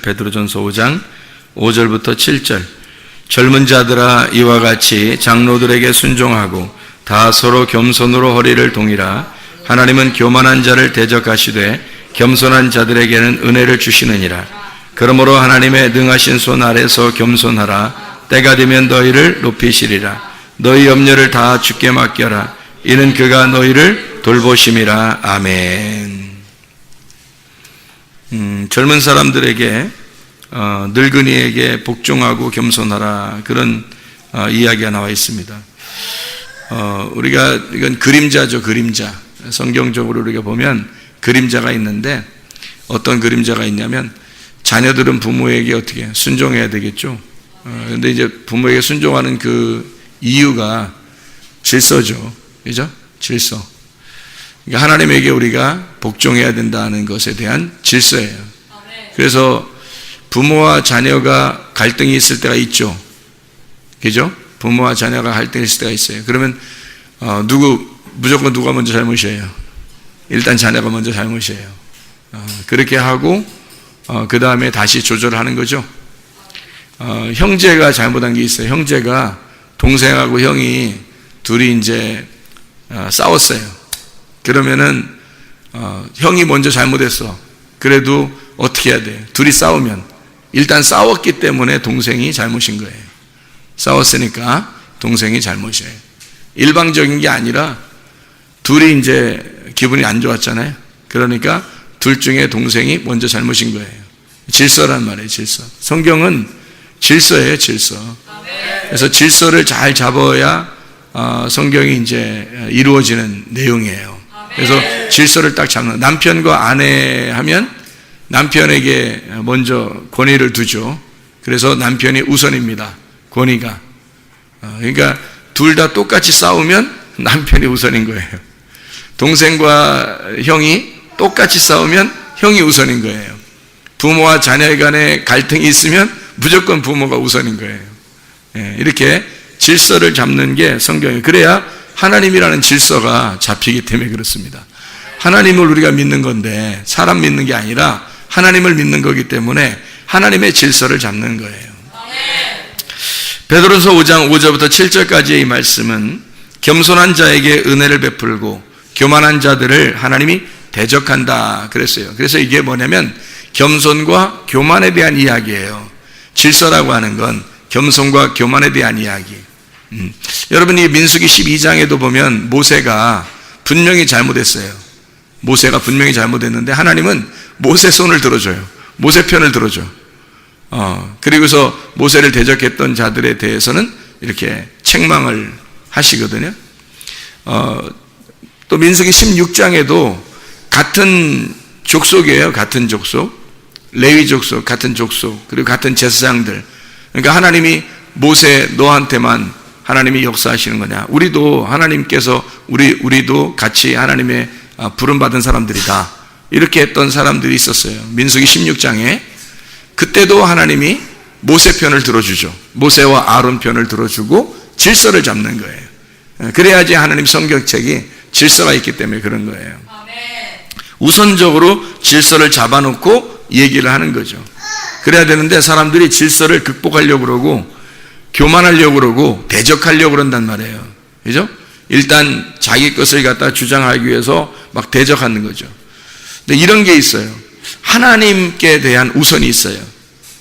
베드로전서 5장 5절부터 7절. 젊은 자들아 이와 같이 장로들에게 순종하고 다 서로 겸손으로 허리를 동이라. 하나님은 교만한 자를 대적하시되 겸손한 자들에게는 은혜를 주시느니라. 그러므로 하나님의 능하신 손 아래서 겸손하라. 때가 되면 너희를 높이시리라. 너희 염려를 다 주께 맡겨라. 이는 그가 너희를 돌보심이라. 아멘. 젊은 사람들에게 늙은이에게 복종하고 겸손하라, 그런 이야기가 나와 있습니다. 우리가 이건 그림자죠. 그림자. 성경적으로 우리가 보면 그림자가 있는데, 어떤 그림자가 있냐면 자녀들은 부모에게 어떻게 순종해야 되겠죠. 근데 이제 부모에게 순종하는 그 이유가 질서죠. 그죠? 질서. 그러니까 하나님에게 우리가 복종해야 된다는 것에 대한 질서예요. 그래서 부모와 자녀가 갈등이 있을 때가 있죠. 그죠? 부모와 자녀가 갈등이 있을 때가 있어요. 그러면 무조건 누가 먼저 잘못이에요? 일단 자녀가 먼저 잘못이에요. 그렇게 하고 그 다음에 다시 조절하는 거죠. 형제가 잘못한 게 있어요. 형제가, 동생하고 형이 둘이 이제 싸웠어요. 그러면은 형이 먼저 잘못했어. 그래도 어떻게 해야 돼요? 둘이 싸우면 일단 싸웠기 때문에 동생이 잘못인 거예요. 싸웠으니까 동생이 잘못이에요. 일방적인 게 아니라 둘이 이제 기분이 안 좋았잖아요. 그러니까 둘 중에 동생이 먼저 잘못인 거예요. 질서란 말이에요. 질서. 성경은 질서예요. 질서. 그래서 질서를 잘 잡아야 성경이 이제 이루어지는 내용이에요. 그래서 질서를 딱 잡는, 남편과 아내 하면 남편에게 먼저 권위를 두죠. 그래서 남편이 우선입니다. 권위가. 그러니까 둘 다 똑같이 싸우면 남편이 우선인 거예요. 동생과 형이 똑같이 싸우면 형이 우선인 거예요. 부모와 자녀 간에 갈등이 있으면 무조건 부모가 우선인 거예요. 이렇게 질서를 잡는 게 성경이에요. 그래야 하나님이라는 질서가 잡히기 때문에 그렇습니다. 하나님을 우리가 믿는 건데 사람 믿는 게 아니라 하나님을 믿는 거기 때문에 하나님의 질서를 잡는 거예요. 베드로서 5장 5절부터 7절까지의 이 말씀은 겸손한 자에게 은혜를 베풀고 교만한 자들을 하나님이 대적한다 그랬어요. 그래서 이게 뭐냐면 겸손과 교만에 대한 이야기예요. 질서라고 하는 건 겸손과 교만에 대한 이야기. 여러분이 민수기 12장에도 보면 모세가 분명히 잘못했어요. 모세가 분명히 잘못했는데 하나님은 모세 손을 들어줘요. 모세 편을 들어줘. 그리고서 모세를 대적했던 자들에 대해서는 이렇게 책망을 하시거든요. 또 민수기 16장에도 같은 족속이에요. 같은 족속. 레위 족속, 같은 족속, 그리고 같은 제사장들. 그러니까 하나님이 모세 너한테만 하나님이 역사하시는 거냐? 우리도 하나님께서 우리도 같이 하나님의 부름 받은 사람들이다. 이렇게 했던 사람들이 있었어요. 민수기 16장에 그때도 하나님이 모세 편을 들어주죠. 모세와 아론 편을 들어주고 질서를 잡는 거예요. 그래야지 하나님 성경책이 질서가 있기 때문에 그런 거예요. 우선적으로 질서를 잡아놓고 얘기를 하는 거죠. 그래야 되는데 사람들이 질서를 극복하려고 그러고 교만하려고 그러고 대적하려고 그런단 말이에요. 그죠? 일단 자기 것을 갖다 주장하기 위해서 막 대적하는 거죠. 근데 이런 게 있어요. 하나님께 대한 우선이 있어요.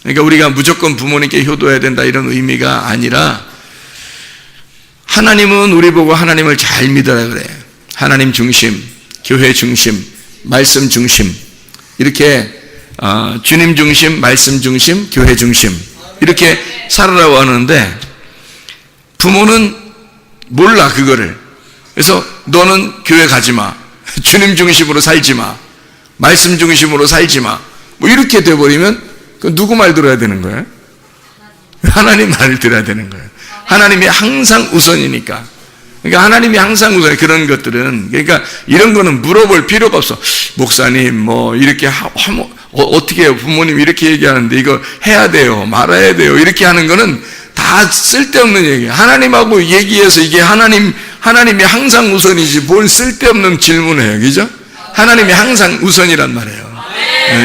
그러니까 우리가 무조건 부모님께 효도해야 된다 이런 의미가 아니라 하나님은 우리 보고 하나님을 잘 믿어라 그래요. 하나님 중심, 교회 중심, 말씀 중심, 이렇게 주님 중심, 말씀 중심, 교회 중심 이렇게 살아라고 하는데 부모는 몰라 그거를. 그래서 너는 교회 가지 마, 주님 중심으로 살지 마, 말씀 중심으로 살지 마, 뭐 이렇게 돼버리면 누구 말 들어야 되는 거예요? 하나님 말을 들어야 되는 거예요. 하나님이 항상 우선이니까. 그러니까 하나님이 항상 우선해. 그런 것들은, 그러니까 이런 거는 물어볼 필요가 없어. 목사님 뭐 이렇게 어떻게 해요? 부모님 이렇게 얘기하는데 이거 해야 돼요, 말아야 돼요, 이렇게 하는 거는 다 쓸데없는 얘기예요. 하나님하고 얘기해서 이게 하나님이 항상 우선이지 뭘 쓸데없는 질문을 해요. 그죠? 하나님이 항상 우선이란 말이에요.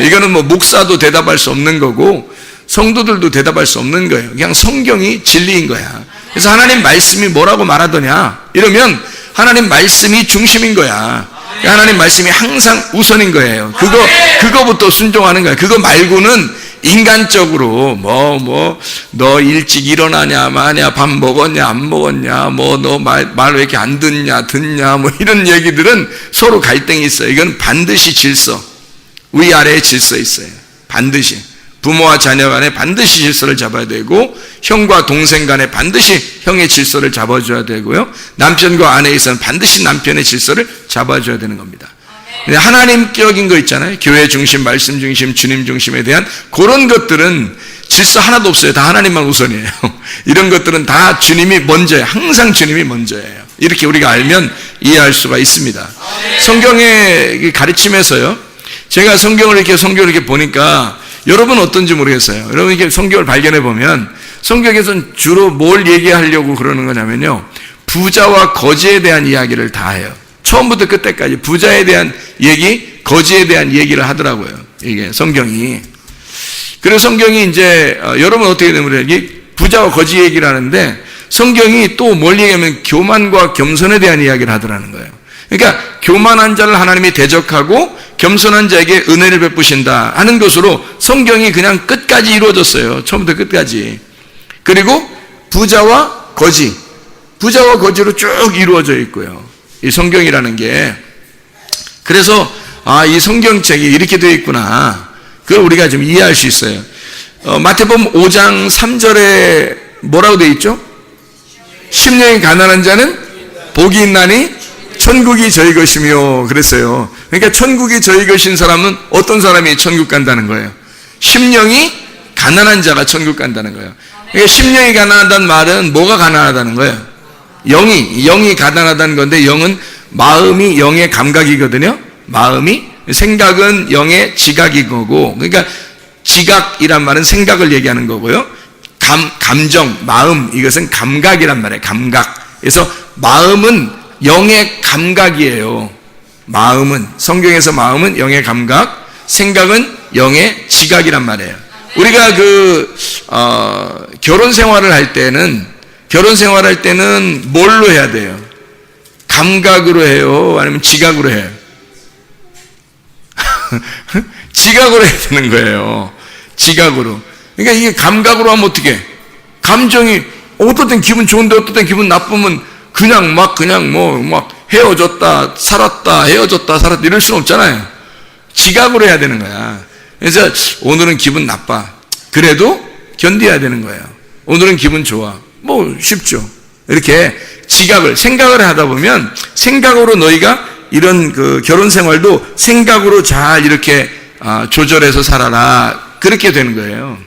이거는 뭐 목사도 대답할 수 없는 거고 성도들도 대답할 수 없는 거예요. 그냥 성경이 진리인 거야. 그래서 하나님 말씀이 뭐라고 말하더냐 이러면 하나님 말씀이 중심인 거야. 하나님 말씀이 항상 우선인 거예요. 그거부터 순종하는 거야. 그거 말고는 인간적으로 너 일찍 일어나냐 마냐, 밥 먹었냐 안 먹었냐, 너 말 왜 이렇게 안 듣냐 이런 얘기들은 서로 갈등이 있어요. 이건 반드시 질서, 위아래의 질서 있어요. 반드시 부모와 자녀 간에 반드시 질서를 잡아야 되고, 형과 동생 간에 반드시 형의 질서를 잡아줘야 되고요, 남편과 아내에 있어서는 반드시 남편의 질서를 잡아줘야 되는 겁니다. 하나님적인 거 있잖아요. 교회 중심, 말씀 중심, 주님 중심에 대한 그런 것들은 질서 하나도 없어요. 다 하나님만 우선이에요. 이런 것들은 다 주님이 먼저예요. 항상 주님이 먼저예요. 이렇게 우리가 알면 이해할 수가 있습니다. 성경의 가르침에서요, 제가 성경을 이렇게 보니까 여러분 어떤지 모르겠어요. 여러분 이렇게 성경을 발견해 보면 성경에서는 주로 뭘 얘기하려고 그러는 거냐면요, 부자와 거지에 대한 이야기를 다 해요. 처음부터 끝까지 부자에 대한 얘기, 거지에 대한 얘기를 하더라고요. 이게 성경이. 그래서 성경이 이제 여러분 어떻게 되면 부자와 거지 얘기를 하는데 성경이 또 뭘 얘기하면 교만과 겸손에 대한 이야기를 하더라는 거예요. 그러니까 교만한 자를 하나님이 대적하고 겸손한 자에게 은혜를 베푸신다 하는 것으로 성경이 그냥 끝까지 이루어졌어요. 처음부터 끝까지. 그리고 부자와 거지로 쭉 이루어져 있고요. 이 성경이라는 게. 그래서 이 성경책이 이렇게 되어 있구나, 그걸 우리가 좀 이해할 수 있어요. 마태복음 5장 3절에 뭐라고 되어 있죠? 심령이 가난한 자는 복이 있나니 천국이 저희 것이며 그랬어요. 그러니까 천국이 저희 것인 사람은 어떤 사람이 천국 간다는 거예요? 심령이 가난한 자가 천국 간다는 거예요. 그러니까 심령이 가난하다는 말은 뭐가 가난하다는 거예요? 영이 가난하다는 건데, 영은 마음이 영의 감각이거든요. 생각은 영의 지각인 거고, 그러니까 지각이란 말은 생각을 얘기하는 거고요. 감정, 마음, 이것은 감각이란 말이에요. 감각. 그래서 마음은 영의 감각이에요. 성경에서 마음은 영의 감각, 생각은 영의 지각이란 말이에요. 우리가 결혼 생활을 할 때는 뭘로 해야 돼요? 감각으로 해요? 아니면 지각으로 해요? 지각으로 해야 되는 거예요. 지각으로. 그러니까 이게 감각으로 하면 어떻게? 감정이 어떨 땐 기분 좋은데 어떨 땐 기분 나쁘면 그냥 헤어졌다 살았다 이럴 수는 없잖아요. 지각으로 해야 되는 거야. 그래서 오늘은 기분 나빠. 그래도 견뎌야 되는 거예요. 오늘은 기분 좋아. 쉽죠. 이렇게 생각을 하다 보면, 생각으로 너희가 이런 결혼 생활도 생각으로 잘 이렇게 조절해서 살아라. 그렇게 되는 거예요.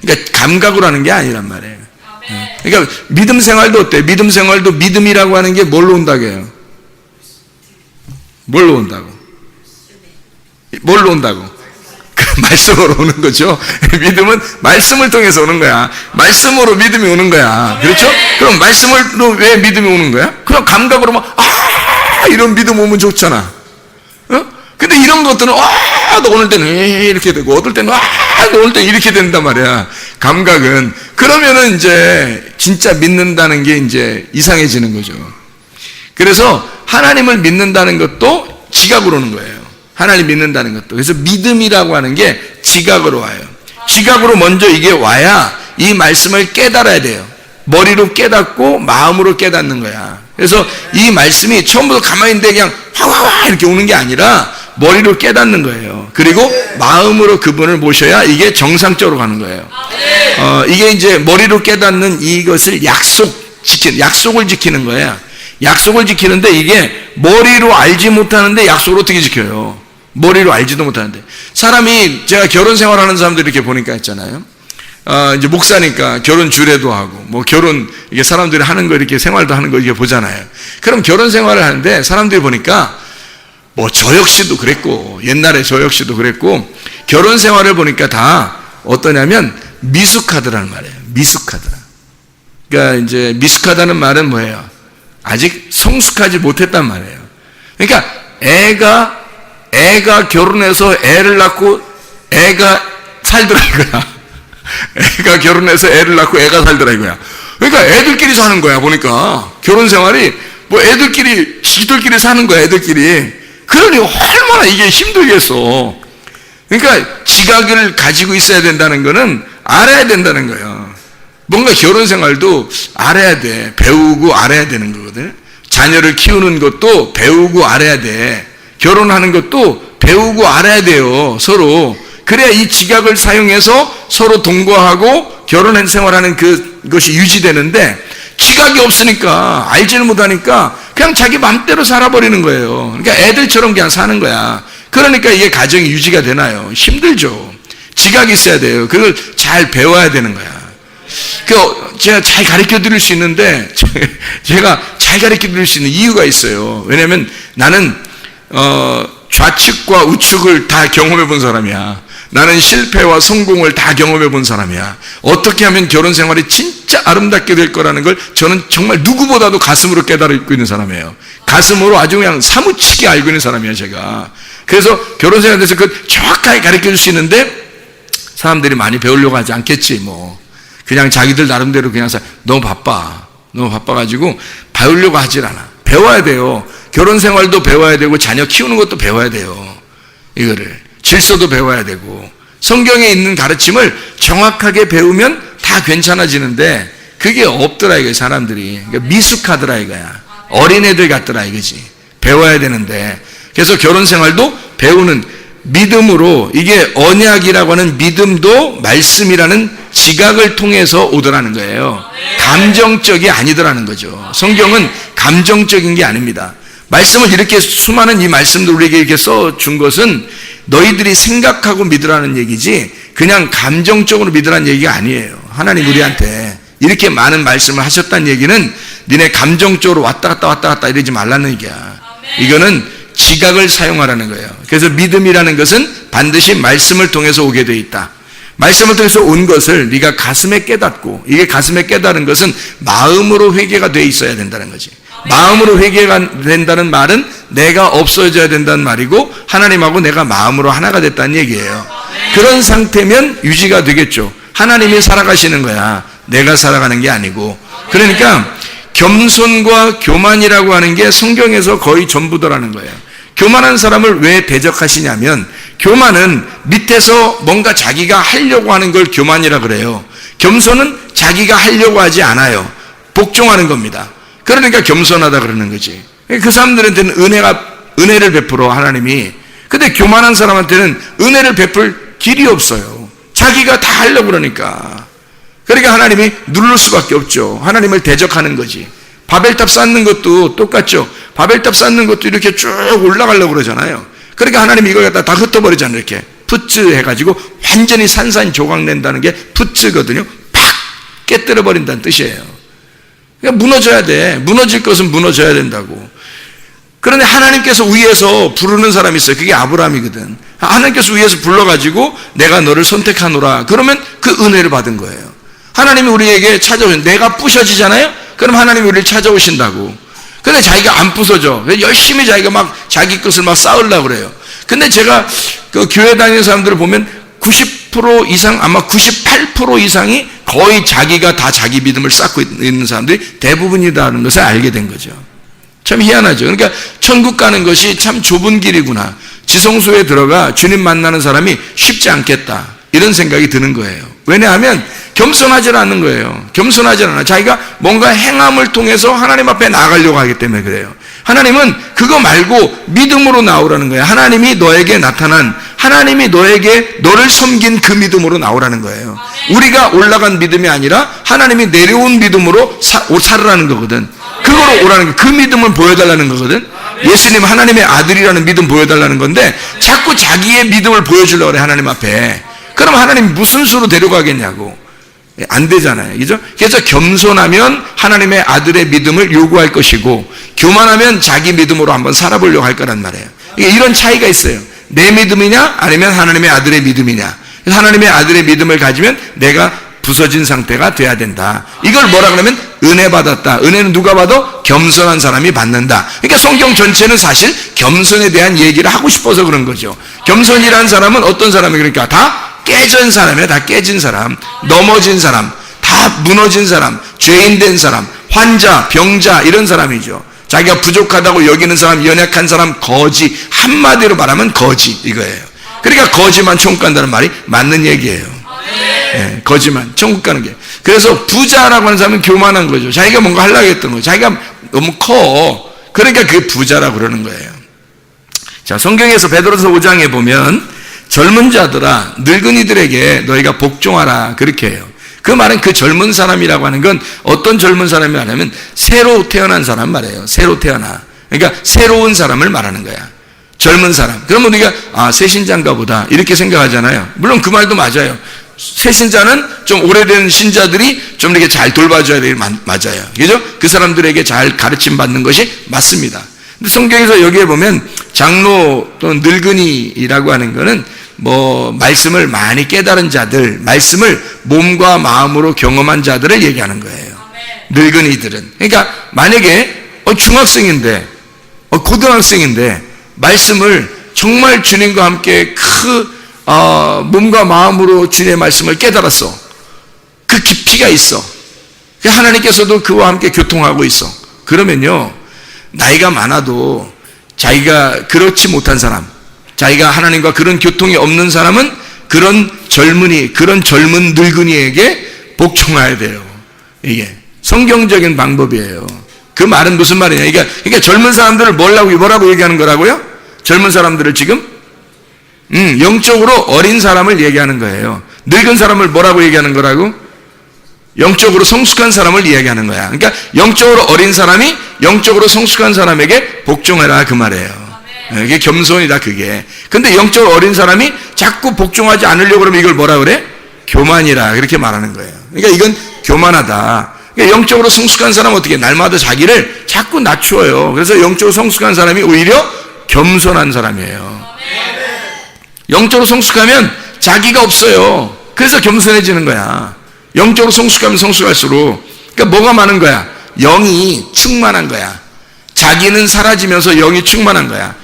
그러니까 감각으로 하는 게 아니란 말이에요. 그러니까 믿음 생활도 어때? 믿음 생활도 믿음이라고 하는 게 뭘로 온다고 해요? 뭘로 온다고? 말씀으로 오는 거죠. 믿음은 말씀을 통해서 오는 거야. 말씀으로 믿음이 오는 거야. 그렇죠? 그럼 말씀으로 왜 믿음이 오는 거야? 그냥 감각으로 이런 믿음 오면 좋잖아. 근데 이런 것들은 너 오늘 때는 이렇게 되고, 어떨 때는 너 오늘 때는 이렇게 된단 말이야. 감각은. 그러면은 이제 진짜 믿는다는 게 이제 이상해지는 거죠. 그래서 하나님을 믿는다는 것도 지각으로 오는 거예요. 하나님 믿는다는 것도. 그래서 믿음이라고 하는 게 지각으로 와요. 지각으로 먼저 이게 와야 이 말씀을 깨달아야 돼요. 머리로 깨닫고 마음으로 깨닫는 거야. 그래서 이 말씀이 처음부터 가만히 있는데 그냥 확 이렇게 오는 게 아니라 머리로 깨닫는 거예요. 그리고 마음으로 그분을 모셔야 이게 정상적으로 가는 거예요. 이게 이제 머리로 깨닫는 이것을 약속을 지키는 거예요. 약속을 지키는데 이게 머리로 알지 못하는데 약속을 어떻게 지켜요? 머리로 알지도 못하는데. 사람이, 제가 결혼 생활하는 사람들 이렇게 보니까 있잖아요. 이제 목사니까 결혼 주례도 하고, 이게 사람들이 하는 거 이렇게 생활도 하는 거 이렇게 보잖아요. 그럼 결혼 생활을 하는데 사람들이 보니까, 저 역시도 그랬고, 옛날에 저 역시도 그랬고, 결혼 생활을 보니까 다 어떠냐면 미숙하더라는 말이에요. 미숙하더라. 그러니까 이제 미숙하다는 말은 뭐예요? 아직 성숙하지 못했단 말이에요. 그러니까 애가 애가 결혼해서 애를 낳고 애가 살더라 이거야. 애가 결혼해서 애를 낳고 애가 살더라 이거야. 그러니까 애들끼리 사는 거야. 보니까 결혼 생활이 뭐 애들끼리 지들끼리 사는 거야. 애들끼리. 그러니 얼마나 이게 힘들겠어. 그러니까 지각을 가지고 있어야 된다는 거는 알아야 된다는 거예요. 뭔가 결혼 생활도 알아야 돼. 배우고 알아야 되는 거거든. 자녀를 키우는 것도 배우고 알아야 돼. 결혼하는 것도 배우고 알아야 돼요. 서로. 그래야 이 지각을 사용해서 서로 동거하고 결혼 생활하는 그것이 유지되는데, 지각이 없으니까 알지를 못하니까 그냥 자기 맘대로 살아버리는 거예요. 그러니까 애들처럼 그냥 사는 거야. 그러니까 이게 가정이 유지가 되나요? 힘들죠. 지각이 있어야 돼요. 그걸 잘 배워야 되는 거야. 제가 잘 가르쳐 드릴 수 있는데, 제가 잘 가르쳐 드릴 수 있는 이유가 있어요. 왜냐면 나는 좌측과 우측을 다 경험해 본 사람이야. 나는 실패와 성공을 다 경험해 본 사람이야. 어떻게 하면 결혼 생활이 진짜 아름답게 될 거라는 걸 저는 정말 누구보다도 가슴으로 깨달고 있는 사람이에요. 가슴으로 아주 그냥 사무치게 알고 있는 사람이야, 제가. 그래서 결혼 생활에 대해서 정확하게 가르쳐 줄 수 있는데, 사람들이 많이 배우려고 하지 않겠지, 뭐. 그냥 자기들 나름대로 그냥 너무 바빠가지고 배우려고 하질 않아. 배워야 돼요. 결혼 생활도 배워야 되고 자녀 키우는 것도 배워야 돼요. 이거를 질서도 배워야 되고, 성경에 있는 가르침을 정확하게 배우면 다 괜찮아지는데 그게 없더라 이거야. 사람들이 그러니까 미숙하더라 이거야. 어린애들 같더라 이거지. 배워야 되는데, 그래서 결혼 생활도 배우는 믿음으로, 이게 언약이라고 하는 믿음도 말씀이라는 지각을 통해서 오더라는 거예요. 감정적이 아니더라는 거죠. 성경은 감정적인 게 아닙니다. 말씀을 이렇게 수많은 이 말씀들 우리에게 이렇게 써준 것은 너희들이 생각하고 믿으라는 얘기지 그냥 감정적으로 믿으라는 얘기가 아니에요. 하나님 우리한테 이렇게 많은 말씀을 하셨다는 얘기는 니네 감정적으로 왔다 갔다 이러지 말라는 얘기야. 이거는 지각을 사용하라는 거예요. 그래서 믿음이라는 것은 반드시 말씀을 통해서 오게 돼 있다. 말씀을 통해서 온 것을 네가 가슴에 깨닫고, 이게 가슴에 깨달은 것은 마음으로 회개가 돼 있어야 된다는 거지. 마음으로 회개가 된다는 말은 내가 없어져야 된다는 말이고, 하나님하고 내가 마음으로 하나가 됐다는 얘기예요. 그런 상태면 유지가 되겠죠. 하나님이 살아가시는 거야. 내가 살아가는 게 아니고. 그러니까 겸손과 교만이라고 하는 게 성경에서 거의 전부더라는 거예요. 교만한 사람을 왜 대적하시냐면, 교만은 밑에서 뭔가 자기가 하려고 하는 걸 교만이라 그래요. 겸손은 자기가 하려고 하지 않아요. 복종하는 겁니다. 그러니까 겸손하다 그러는 거지. 그 사람들한테는 은혜를 베풀어 하나님이. 근데 교만한 사람한테는 은혜를 베풀 길이 없어요. 자기가 다 하려고 그러니까. 그러니까 하나님이 누를 수밖에 없죠. 하나님을 대적하는 거지. 바벨탑 쌓는 것도 똑같죠. 바벨탑 쌓는 것도 이렇게 쭉 올라가려고 그러잖아요. 그러니까 하나님이 이걸 갖다 다 흩어버리잖아요. 이렇게 푸츠 해가지고 완전히 산산조각 낸다는 게 푸츠거든요. 팍 깨뜨려 버린다는 뜻이에요. 그러니까 무너져야 돼. 무너질 것은 무너져야 된다고. 그런데 하나님께서 위에서 부르는 사람이 있어요. 그게 아브라함이거든. 하나님께서 위에서 불러가지고 내가 너를 선택하노라. 그러면 그 은혜를 받은 거예요. 하나님이 우리에게 찾아오신, 내가 부셔지잖아요. 그럼 하나님이 우리를 찾아오신다고. 근데 자기가 안 부서져. 열심히 자기가 막 자기 것을 막 쌓으려고 그래요. 근데 제가 그 교회 다니는 사람들을 보면 90% 이상, 아마 98% 이상이 거의 자기가 다 자기 믿음을 쌓고 있는 사람들이 대부분이다는 것을 알게 된 거죠. 참 희한하죠. 그러니까 천국 가는 것이 참 좁은 길이구나. 지성소에 들어가 주님 만나는 사람이 쉽지 않겠다. 이런 생각이 드는 거예요. 왜냐하면 겸손하지 않는 거예요. 겸손하지 않아. 자기가 뭔가 행함을 통해서 하나님 앞에 나가려고 하기 때문에 그래요. 하나님은 그거 말고 믿음으로 나오라는 거예요. 하나님이 너에게 나타난, 하나님이 너를 섬긴 그 믿음으로 나오라는 거예요. 우리가 올라간 믿음이 아니라 하나님이 내려온 믿음으로 살으라는 거거든. 그거로 오라는 거예요. 그 믿음을 보여달라는 거거든. 예수님 하나님의 아들이라는 믿음 보여달라는 건데 자꾸 자기의 믿음을 보여주려고 그래, 하나님 앞에. 그럼 하나님 무슨 수로 데려가겠냐고. 안 되잖아요. 그죠? 그래서 겸손하면 하나님의 아들의 믿음을 요구할 것이고, 교만하면 자기 믿음으로 한번 살아보려고 할 거란 말이에요. 이런 차이가 있어요. 내 믿음이냐 아니면 하나님의 아들의 믿음이냐. 하나님의 아들의 믿음을 가지면 내가 부서진 상태가 돼야 된다. 이걸 뭐라 그러면 은혜 받았다. 은혜는 누가 봐도 겸손한 사람이 받는다. 그러니까 성경 전체는 사실 겸손에 대한 얘기를 하고 싶어서 그런 거죠. 겸손이라는 사람은 어떤 사람이 그러니까 다 깨진 사람이에요. 다 깨진 사람, 넘어진 사람, 다 무너진 사람, 죄인 된 사람, 환자, 병자 이런 사람이죠. 자기가 부족하다고 여기는 사람, 연약한 사람, 거지. 한마디로 말하면 거지 이거예요. 그러니까 거지만 천국 간다는 말이 맞는 얘기예요. 네, 거지만 천국 가는 게. 그래서 부자라고 하는 사람은 교만한 거죠. 자기가 뭔가 하려고 했던 거죠. 자기가 너무 커. 그러니까 그게 부자라고 그러는 거예요. 자, 성경에서 베드로서 5장에 보면 젊은 자들아 늙은이들에게 너희가 복종하라 그렇게 해요. 그 말은 그 젊은 사람이라고 하는 건 어떤 젊은 사람이 하냐면 새로 태어난 사람 말이에요. 새로 태어나. 그러니까 새로운 사람을 말하는 거야. 젊은 사람. 그러면 우리가 새신자인가 보다 이렇게 생각하잖아요. 물론 그 말도 맞아요. 새신자는 좀 오래된 신자들이 좀 이렇게 잘 돌봐줘야 되는 맞아요. 그죠? 그 사람들에게 잘 가르침 받는 것이 맞습니다. 근데 성경에서 여기에 보면 장로 또는 늙은이라고 하는 거는 뭐 말씀을 많이 깨달은 자들, 말씀을 몸과 마음으로 경험한 자들을 얘기하는 거예요. 늙은이들은. 그러니까 만약에 중학생인데 고등학생인데 말씀을 정말 주님과 함께 몸과 마음으로 주님의 말씀을 깨달았어. 그 깊이가 있어. 하나님께서도 그와 함께 교통하고 있어. 그러면요 나이가 많아도 자기가 그렇지 못한 사람, 자기가 하나님과 그런 교통이 없는 사람은 그런 젊은이, 그런 젊은 늙은이에게 복종해야 돼요. 이게 성경적인 방법이에요. 그 말은 무슨 말이냐? 그러니까 젊은 사람들을 뭐라고 얘기하는 거라고요? 젊은 사람들을 지금 영적으로 어린 사람을 얘기하는 거예요. 늙은 사람을 뭐라고 얘기하는 거라고? 영적으로 성숙한 사람을 이야기하는 거야. 그러니까 영적으로 어린 사람이 영적으로 성숙한 사람에게 복종해라 그 말이에요. 이게 겸손이다 그게. 근데 영적으로 어린 사람이 자꾸 복종하지 않으려고 그러면 이걸 뭐라 그래? 교만이라 그렇게 말하는 거예요. 그러니까 이건 교만하다. 그러니까 영적으로 성숙한 사람은 어떻게 날마다 자기를 자꾸 낮추어요. 그래서 영적으로 성숙한 사람이 오히려 겸손한 사람이에요. 영적으로 성숙하면 자기가 없어요. 그래서 겸손해지는 거야. 영적으로 성숙하면 성숙할수록 그러니까 뭐가 많은 거야? 영이 충만한 거야. 자기는 사라지면서 영이 충만한 거야.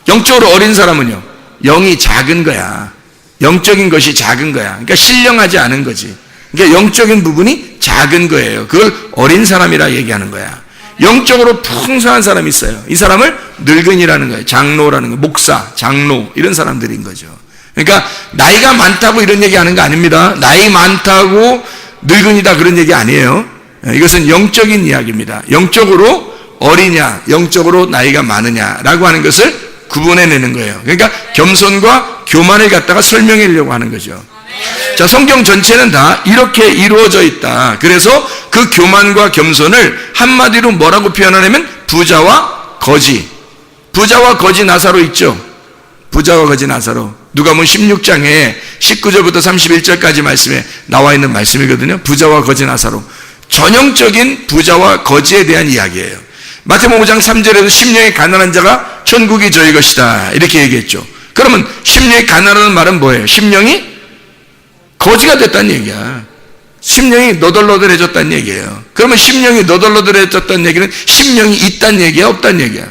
영적으로 어린 사람은요 영이 작은 거야. 영적인 것이 작은 거야. 그러니까 신령하지 않은 거지. 그러니까 영적인 부분이 작은 거예요. 그걸 어린 사람이라 얘기하는 거야. 영적으로 풍성한 사람이 있어요. 이 사람을 늙은이라는 거예요. 장로라는 거예요. 목사, 장로 이런 사람들인 거죠. 그러니까 나이가 많다고 이런 얘기하는 거 아닙니다. 나이 많다고 늙은이다 그런 얘기 아니에요. 이것은 영적인 이야기입니다. 영적으로 어리냐, 영적으로 나이가 많으냐라고 하는 것을 구분해내는 거예요. 그러니까 겸손과 교만을 갖다가 설명하려고 하는 거죠. 자, 성경 전체는 다 이렇게 이루어져 있다. 그래서 그 교만과 겸손을 한마디로 뭐라고 표현하냐면 부자와 거지. 부자와 거지 나사로 있죠. 부자와 거지 나사로. 누가복음 16장에 19절부터 31절까지 말씀에 나와 있는 말씀이거든요. 부자와 거지 나사로. 전형적인 부자와 거지에 대한 이야기예요. 마태복음 5장 3절에서 심령이 가난한 자가 천국이 저희 것이다 이렇게 얘기했죠. 그러면 심령이 가난하다는 말은 뭐예요? 심령이 거지가 됐다는 얘기야. 심령이 너덜너덜해졌다는 얘기예요. 그러면 심령이 너덜너덜해졌다는 얘기는 심령이 있다는 얘기야, 없다는 얘기야?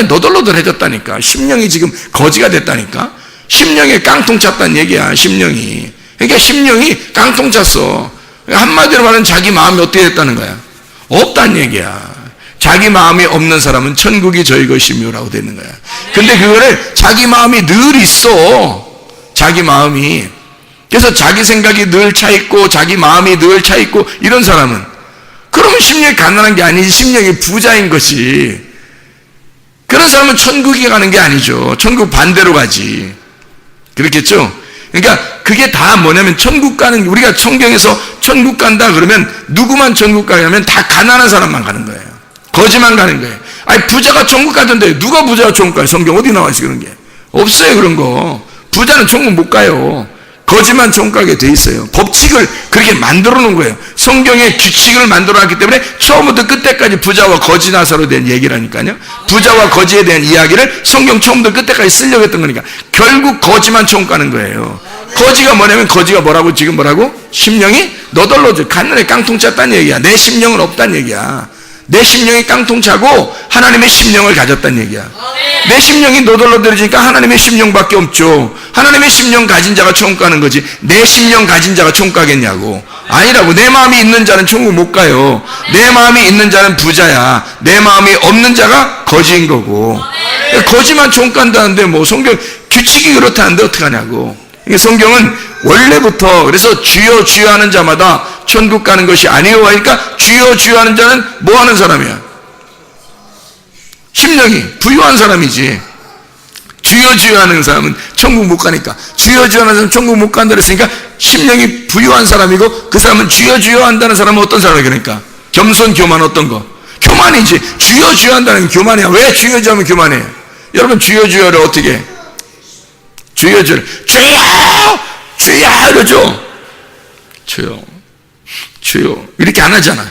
너덜너덜해졌다니까. 심령이 지금 거지가 됐다니까. 심령에 깡통 찼다는 얘기야. 심령이. 그러니까 심령이 깡통 찼어. 한마디로 말하면 자기 마음이 어떻게 됐다는 거야? 없다는 얘기야. 자기 마음이 없는 사람은 천국이 저희 것이며라고 되는 거야. 근데 그거를 자기 마음이 늘 있어. 자기 마음이. 그래서 자기 생각이 늘 차 있고 자기 마음이 늘 차 있고 이런 사람은 그러면 심령이 가난한 게 아니지 심령이 부자인 것이. 그런 사람은 천국에 가는 게 아니죠. 천국 반대로 가지. 그렇겠죠? 그러니까 그게 다 뭐냐면 천국 가는, 우리가 성경에서 천국 간다 그러면 누구만 천국 가냐면 다 가난한 사람만 가는 거예요. 거지만 가는 거예요. 아니 부자가 천국 가던데 누가 부자가 천국 가요? 성경 어디 나와 있어 그런 게? 없어요 그런 거. 부자는 천국 못 가요. 거지만 천국 가게 돼 있어요. 법칙을 그렇게 만들어 놓은 거예요. 성경에 규칙을 만들어 놨기 때문에 처음부터 끝까지 부자와 거지 나사로 대한 얘기라니까요. 부자와 거지에 대한 이야기를 성경 처음부터 끝까지 쓰려고 했던 거니까 결국 거지만 천국 가는 거예요. 거지가 뭐냐면 거지가 뭐라고 지금 뭐라고? 심령이 너덜너덜 가늘에 깡통 찼다는 얘기야. 내 심령은 없다는 얘기야. 내 심령이 깡통 차고 하나님의 심령을 가졌다는 얘기야. 내 심령이 너덜너덜해지니까 하나님의 심령밖에 없죠. 하나님의 심령 가진 자가 천국 가는 거지. 내 심령 가진 자가 천국 가겠냐고. 아니라고. 내 마음이 있는 자는 천국 못 가요. 내 마음이 있는 자는 부자야. 내 마음이 없는 자가 거지인 거고. 거지만 천국 간다는데 뭐 성경 규칙이 그렇다는데 어떡하냐고. 성경은 원래부터 그래서 주여 주여 하는 자마다 천국 가는 것이 아니요 하니까 주여 주여 하는 자는 뭐 하는 사람이야? 심령이 부유한 사람이지. 주여 주여 하는 사람은 천국 못 가니까. 주여 주여 하는 사람은 천국 못 간다 그랬으니까 심령이 부유한 사람이고, 그 사람은 주여 주여 한다는 사람은 어떤 사람이야? 그러니까 겸손 교만 어떤 거? 교만이지. 주여 주여 한다는 게 교만이야. 왜 주여 주여 하면 교만해? 여러분 주여 주여를 어떻게 해? 주여 주여 주여 주여 이러죠. 주여 주여 이렇게 안 하잖아.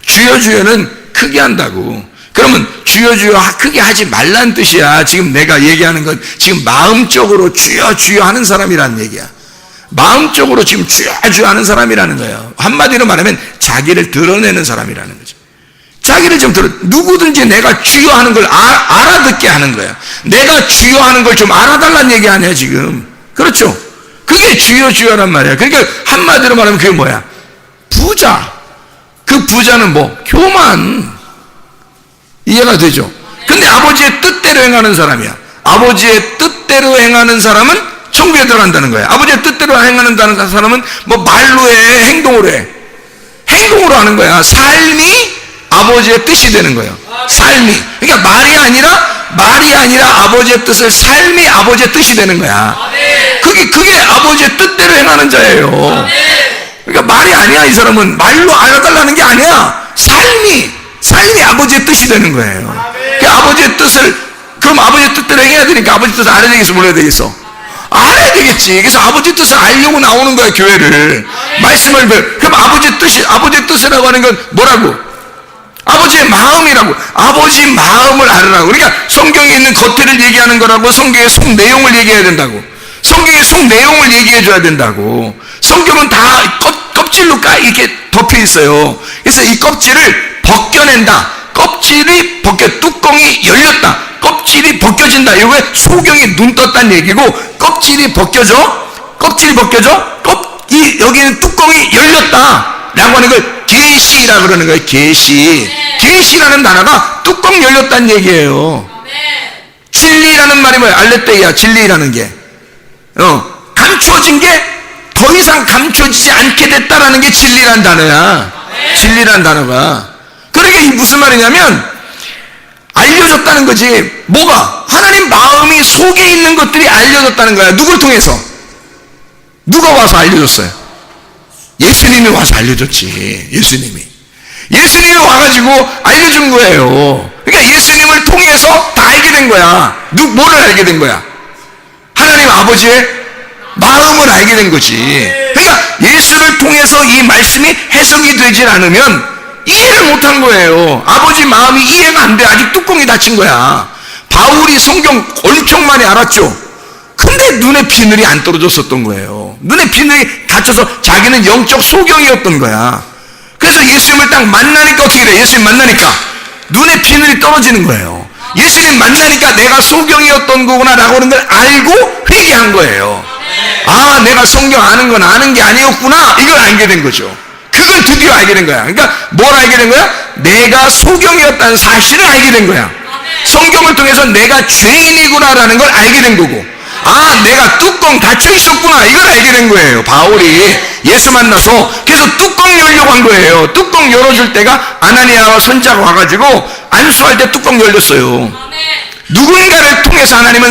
주여 주여는 크게 한다고. 그러면 주여 주여 크게 하지 말란 뜻이야. 지금 내가 얘기하는 건 지금 마음적으로 주여 주여 하는 사람이라는 얘기야. 마음적으로 지금 주여 주여 하는 사람이라는 거예요. 한마디로 말하면 자기를 드러내는 사람이라는 거죠. 자기를 좀 누구든지 내가 주여 하는 걸 알아듣게 하는 거야. 내가 주여 하는 걸 좀 알아달라는 얘기 아니야 지금. 그렇죠? 그게 주여 주여란 말이야. 그러니까 한마디로 말하면 그게 뭐야? 부자. 그 부자는 뭐? 교만. 이해가 되죠? 근데 아버지의 뜻대로 행하는 사람이야. 아버지의 뜻대로 행하는 사람은 천국에 들어간다는 거야. 아버지의 뜻대로 행하는 사람은 뭐 말로 해, 행동으로 해. 행동으로 하는 거야. 삶이 아버지의 뜻이 되는 거예요. 삶이. 그러니까 말이 아니라 아버지의 뜻을 삶이 아버지의 뜻이 되는 거야. 그게 아버지의 뜻대로 행하는 자예요. 그러니까 말이 아니야. 이 사람은 말로 알아달라는 게 아니야. 삶이 아버지의 뜻이 되는 거예요. 그 아버지의 뜻을, 그럼 아버지의 뜻대로 행해야 되니까 아버지 뜻을 알아야 되겠어, 몰라야 되겠어? 알아야 되겠지. 그래서 아버지 뜻을 알려고 나오는 거야, 교회를. 말씀을 그럼 아버지의 뜻이라고 하는 건 뭐라고? 아버지의 마음이라고. 아버지 마음을 알으라고. 그러니까 성경에 있는 겉에를 얘기하는 거라고. 성경의 속 내용을 얘기해야 된다고. 성경의 속 내용을 얘기해 줘야 된다고. 성경은 다 껍질로 이렇게 덮여 있어요. 그래서 이 껍질을 벗겨낸다. 껍질이 뚜껑이 열렸다. 껍질이 벗겨진다. 이게 소경이 눈 떴다는 얘기고, 껍질이 벗겨져. 여기는 뚜껑이 열렸다. 라고 하는 걸 계시라 그러는 거예요. 계시라는 단어가 뚜껑 열렸다는 얘기예요. 진리라는 말이 뭐예요? 알레떼이야. 진리라는 게 감추어진 게 더 이상 감춰지지 않게 됐다라는 게 진리라는 단어야. 진리라는 단어가. 그러니까 이 무슨 말이냐면 알려졌다는 거지. 뭐가? 하나님 마음이 속에 있는 것들이 알려졌다는 거야. 누구를 통해서? 누가 와서 알려줬어요? 예수님이 와서 알려줬지. 예수님이 와가지고 알려준 거예요. 그러니까 예수님을 통해서 다 알게 된 거야. 뭐를 알게 된 거야? 하나님 아버지의 마음을 알게 된 거지. 그러니까 예수를 통해서 이 말씀이 해석이 되질 않으면 이해를 못한 거예요. 아버지 마음이 이해가 안 돼. 아직 뚜껑이 닫힌 거야. 바울이 성경 엄청 많이 알았죠. 근데 눈에 비늘이 안 떨어졌었던 거예요. 눈에 비늘이 닫혀서 자기는 영적 소경이었던 거야. 그래서 예수님을 딱 만나니까 어떻게 돼? 예수님 만나니까 눈에 비늘이 떨어지는 거예요. 예수님 만나니까 내가 소경이었던 거구나 라고 하는 걸 알고 회개한 거예요. 아, 내가 성경 아는 건 아는 게 아니었구나. 이걸 알게 된 거죠. 그걸 드디어 알게 된 거야. 그러니까 뭘 알게 된 거야? 내가 소경이었다는 사실을 알게 된 거야. 성경을 통해서 내가 죄인이구나라는 걸 알게 된 거고, 아, 내가 뚜껑 닫혀 있었구나. 이걸 알게 된 거예요. 바울이 예수 만나서. 그래서 뚜껑 열려고 한 거예요. 뚜껑 열어줄 때가 아나니아와 선자가 와가지고 안수할 때 뚜껑 열렸어요. 누군가를 통해서 하나님은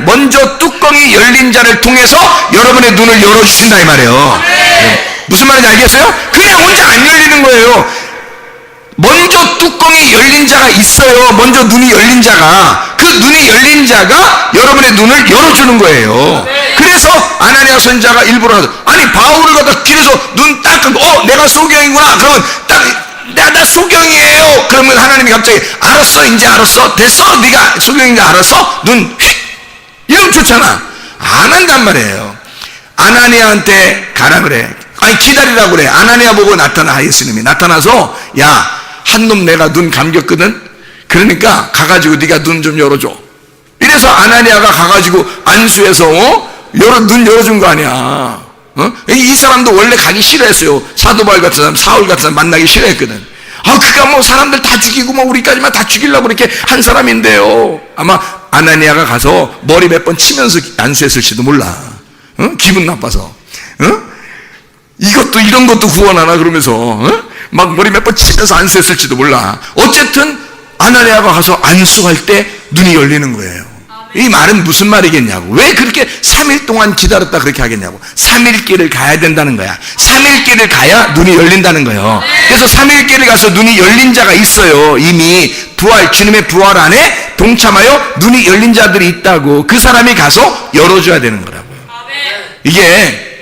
먼저 뚜껑이 열린 자를 통해서 여러분의 눈을 열어주신다 이 말이에요. 무슨 말인지 알겠어요? 그냥 혼자 안 열리는 거예요. 먼저 뚜껑이 열린 자가 있어요. 먼저 눈이 열린 자가. 그 눈이 열린 자가 여러분의 눈을 열어주는 거예요. 그래서 아나니아 선자가 일부러 아니 바울을 갖다 길에서 눈 딱 감고 내가 소경이구나. 그러면 딱 나 소경이에요. 그러면 하나님이 갑자기 알았어, 이제 알았어, 됐어, 네가 소경인지 알았어, 눈 휙 이러면 좋잖아. 안 한단 말이에요. 아나니아한테 가라 그래. 아니 기다리라 그래. 아나니아 보고 나타나. 예수님이 나타나서 야, 한 놈 내가 눈 감겼거든. 그러니까 가가지고 네가 눈 좀 열어줘. 이래서 아나니아가 가가지고 안수해서 눈 열어준 거 아니야. 이 사람도 원래 가기 싫어했어요. 사도 바울 같은 사람, 사울 같은 사람 만나기 싫어했거든. 그가 뭐 사람들 다 죽이고 뭐 우리까지만 다 죽이려고 이렇게 한 사람인데요. 아마 아나니아가 가서 머리 몇 번 치면서 안수했을지도 몰라. 기분 나빠서. 이것도 이런 것도 구원하나 그러면서 막 머리 몇 번 치면서 안수했을지도 몰라. 어쨌든 아나니아가 가서 안수할 때 눈이 열리는 거예요. 이 말은 무슨 말이겠냐고. 왜 그렇게 3일 동안 기다렸다 그렇게 하겠냐고. 3일 길을 가야 된다는 거야. 3일 길을 가야 눈이 열린다는 거예요. 그래서 3일 길을 가서 눈이 열린 자가 있어요. 이미 주님의 부활 안에 동참하여 눈이 열린 자들이 있다고. 그 사람이 가서 열어줘야 되는 거라고요. 이게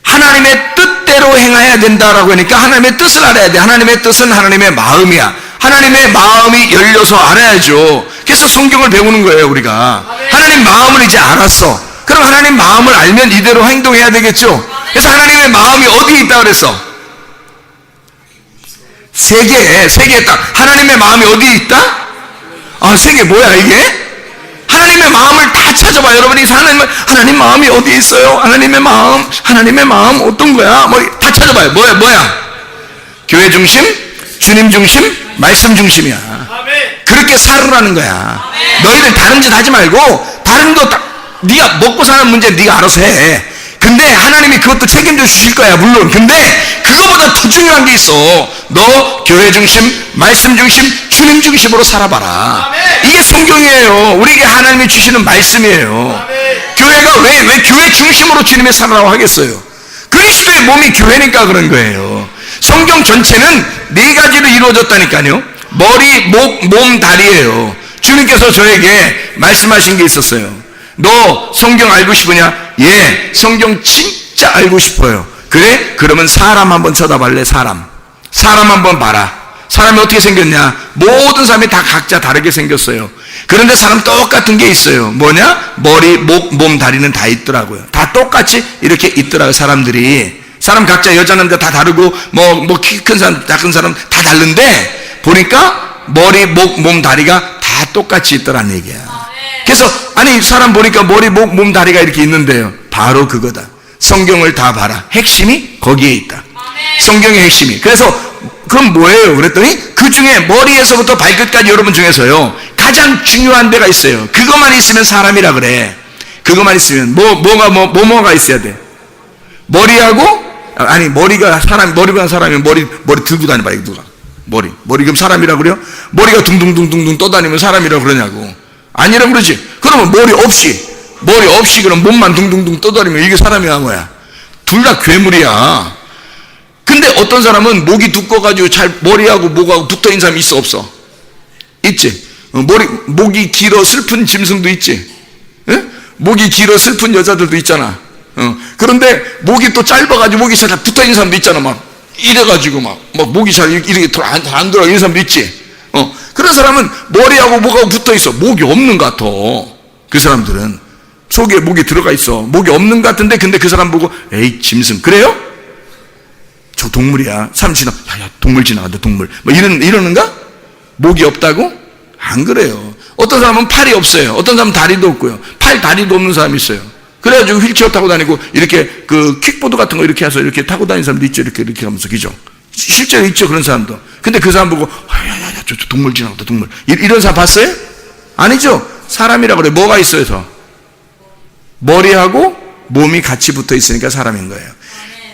하나님의 뜻대로 행해야 된다라고 하니까 하나님의 뜻을 알아야 돼. 하나님의 뜻은 하나님의 마음이야. 하나님의 마음이 열려서 알아야죠. 그래서 성경을 배우는 거예요, 우리가. 하나님 마음을 이제 알았어. 그럼 하나님 마음을 알면 이대로 행동해야 되겠죠. 그래서 하나님의 마음이 어디에 있다 그랬어? 세계에 딱. 하나님의 마음이 어디에 있다? 세계 뭐야 이게? 하나님의 마음을 다 찾아봐. 여러분이 하나님 마음이 어디에 있어요? 하나님의 마음 어떤 거야? 뭐 다 찾아봐요. 뭐야? 교회 중심, 주님 중심, 말씀 중심이야. 그렇게 살으라는 거야. 너희들 다른 짓 하지 말고 다른 거 네가 먹고 사는 문제 네가 알아서 해. 근데 하나님이 그것도 책임져 주실 거야 물론. 근데 그거보다 더 중요한 게 있어. 너 교회 중심, 말씀 중심, 주님 중심으로 살아봐라. 이게 성경이에요. 우리에게 하나님이 주시는 말씀이에요. 교회가 왜 교회 중심으로 주님의 살아라고 하겠어요? 그리스도의 몸이 교회니까 그런 거예요. 성경 전체는 4가지로 이루어졌다니까요. 머리, 목, 몸, 다리예요. 주님께서 저에게 말씀하신 게 있었어요. 너 성경 알고 싶으냐? 예, 성경 진짜 알고 싶어요. 그래? 그러면 사람 한번 쳐다볼래? 사람 한번 봐라. 사람이 어떻게 생겼냐? 모든 사람이 다 각자 다르게 생겼어요. 그런데 사람 똑같은 게 있어요. 뭐냐? 머리, 목, 몸, 다리는 다 있더라고요. 다 똑같이 이렇게 있더라고요. 사람 각자 여자 남자 다 다르고 뭐 키 큰 사람 작은 사람 다 다른데 보니까 머리, 목, 몸, 다리가 다 똑같이 있더란 얘기야. 그래서 아니 사람 보니까 머리, 목, 몸, 다리가 이렇게 있는데요. 바로 그거다. 성경을 다 봐라. 핵심이 거기에 있다. 성경의 핵심이. 그래서 그럼 뭐예요? 그랬더니 그 중에 머리에서부터 발끝까지 여러분 중에서요 가장 중요한 데가 있어요. 그것만 있으면 사람이라 그래. 그것만 있으면 뭐가 있어야 돼? 머리하고 머리가 사람이면 머리 들고 다녀봐. 누가 머리 그럼 사람이라 그래요? 머리가 둥둥둥둥 떠다니면 사람이라 그러냐고. 아니라 그러지. 그러면 머리 없이 그럼 몸만 둥둥둥 떠다니면 이게 사람이야 뭐야? 둘 다 괴물이야. 근데 어떤 사람은 목이 두꺼가지고 잘 머리하고 목하고 붙어있는 사람이 있어 없어? 있지. 목이 길어 슬픈 짐승도 있지. 에? 목이 길어 슬픈 여자들도 있잖아. 그런데 목이 또 짧아가지고 목이 잘 붙어있는 사람도 있잖아. 막 이래가지고 막 목이 잘 이렇게 안 돌아 이런 사람도 있지. 그런 사람은 머리하고 목하고 붙어있어. 목이 없는 것 같아. 그 사람들은 속에 목이 들어가 있어. 목이 없는 것 같은데 근데 그 사람 보고 에이 짐승 그래요? 저 동물이야. 사람 지나 야 동물 지나간다 동물 뭐 이러는가? 목이 없다고? 안 그래요. 어떤 사람은 팔이 없어요. 어떤 사람은 다리도 없고요. 팔 다리도 없는 사람이 있어요. 그래가지고 휠체어 타고 다니고 이렇게 그 킥보드 같은 거 이렇게 해서 이렇게 타고 다니는 사람도 있죠. 이렇게 하면서 그죠? 실제로 있죠 그런 사람도. 근데 그 사람 보고 야야야 저 동물 지나간다 동물 이런 사람 봤어요? 아니죠. 사람이라고 그래. 뭐가 있어요? 더 머리하고 몸이 같이 붙어 있으니까 사람인 거예요.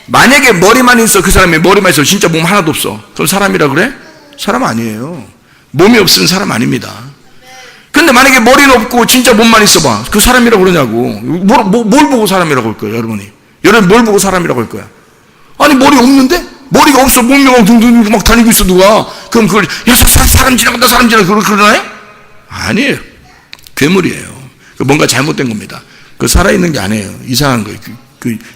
만약에 머리만 있어 그 사람이 머리만 있어 진짜 몸 하나도 없어 그럼 사람이라 그래? 사람 아니에요. 몸이 없으면 사람 아닙니다. 근데 만약에 머리는 없고 진짜 몸만 있어봐 그 사람이라고 그러냐고. 뭘 보고 사람이라고 할 거예요? 여러분 뭘 보고 사람이라고 할 거야? 아니 머리 없는데? 머리가 없어 몸이 막 둥둥 막 다니고 있어 누가. 그럼 그걸 야 사람 지나간다 그러나요? 아니에요. 괴물이에요. 뭔가 잘못된 겁니다. 그 살아있는 게 아니에요. 이상한 거예요.